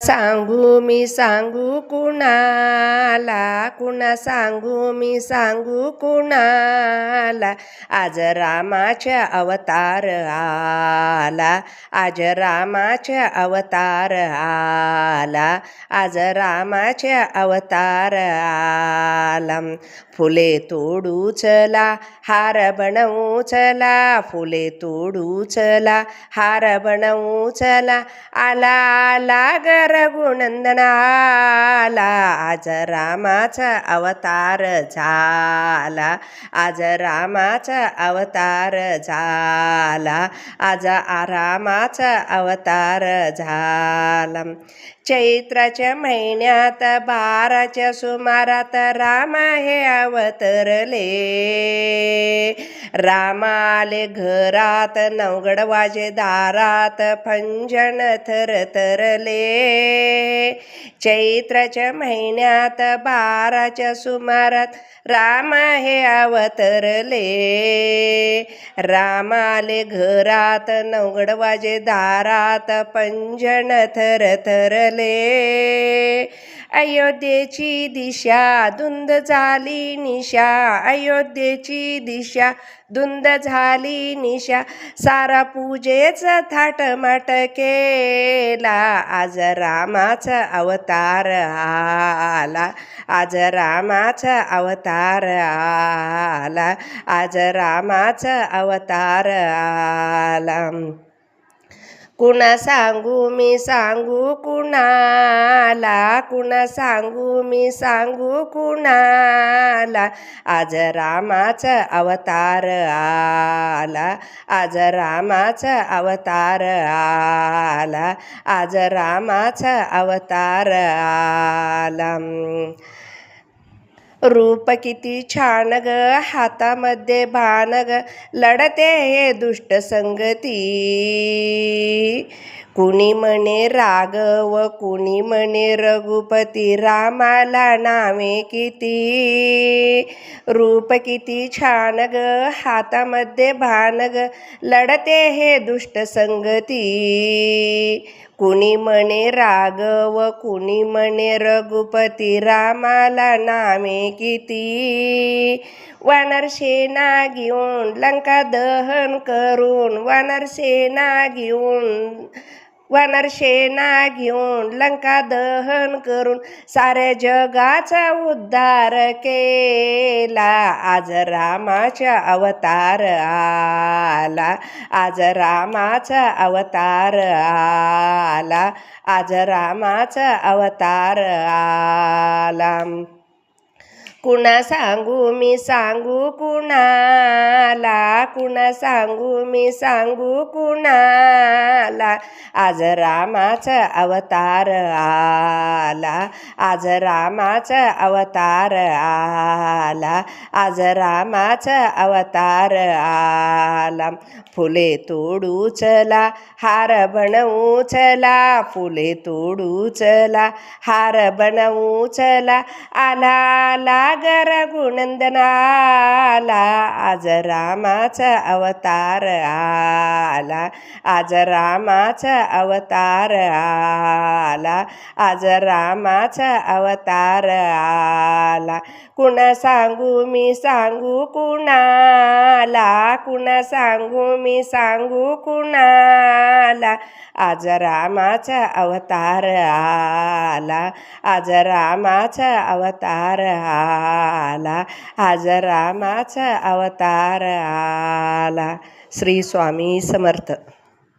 सांगू मी सांगू कुणाला, सांगू मी सांगू कुणाला, आज रामाचा अवतार आला, आज रामाचा अवतार आला, आज रामाचा अवतार आला. फुले तोडू चला, हार बनवू चला, फुले तोडू चला, हार बनवू चला, आला आला रघुनंदन आला, आज रामाचा अवतार झाला, आज रामाचा अवतार झाला, आज रामाचा अवतार झाला. चैत्राच्या महिन्यात 12च्या सुमारात राम हे अवतरले, राम आले घरात, नवगड वाजे दारात, फंजन थरथरले. चैत्राच्या महिन्यात 12च्या सुमारात राम हे अवतरले, राम आले घरात, नवगड वाजे दारात, पंजन थरथरले. अयोध्येची दिशा धुंद झाली निशा, अयोध्येची दिशा धुंद झाली निशा, सारा पूजेचा थाटमाट केला, आज रामाचा अवतार आला, आज रामाचा अवतार आला, आज रामाचा अवतार आला. कुणा सांगू मी सांगू कुणाला, कुणा सांगू मी सांगू कुणाला, आज रामाचा अवतार आला, आज रामाचा अवतार आला, आज रामाचा अवतार आला. रूप किती छान ग, हातामध्ये भान ग, लढते हे दुष्ट संगती, कुणी म्हणे राघव कुणी म्हणे रघुपती, रामाला नावे किती. रूप किती छान ग, हातामध्ये भान ग, लढते हे दुष्ट संगती, कुणी म्हणे राघव कुणी म्हणे रघुपती, रामाला नामे किती. वानर सेना घेऊन लंका दहन करून, वानर सेना घेऊन लंका दहन करून, साऱ्या जगाचा उद्धार केला, आज रामाचा अवतार आला, आज रामाचा अवतार आला, आज रामाचा अवतार आला. कुणा सांगू मी सांगू कुणाला, कुणा सांगू मी सांगू कुणाला, आज रामाचा अवतार आला, आज रामाचा अवतार आला, आज रामाचा अवतार आला. फुले तोडू चला, हार बनवू चला, फुले तोडू चला, हार बनवू चला, आला आला रघुनंदन आला, आज रामाचा अवतार आला, आज रामाचा अवतार आला, आज रामाचा अवतार आला. कुणा सांगू मी सांगू कुणाला, कुणा सांगू मी सांगू कुणाला, आज रामाचा अवतार आला, आज रामाचा अवतार आला, आज रामाचा अवतार आला. श्री स्वामी समर्थ.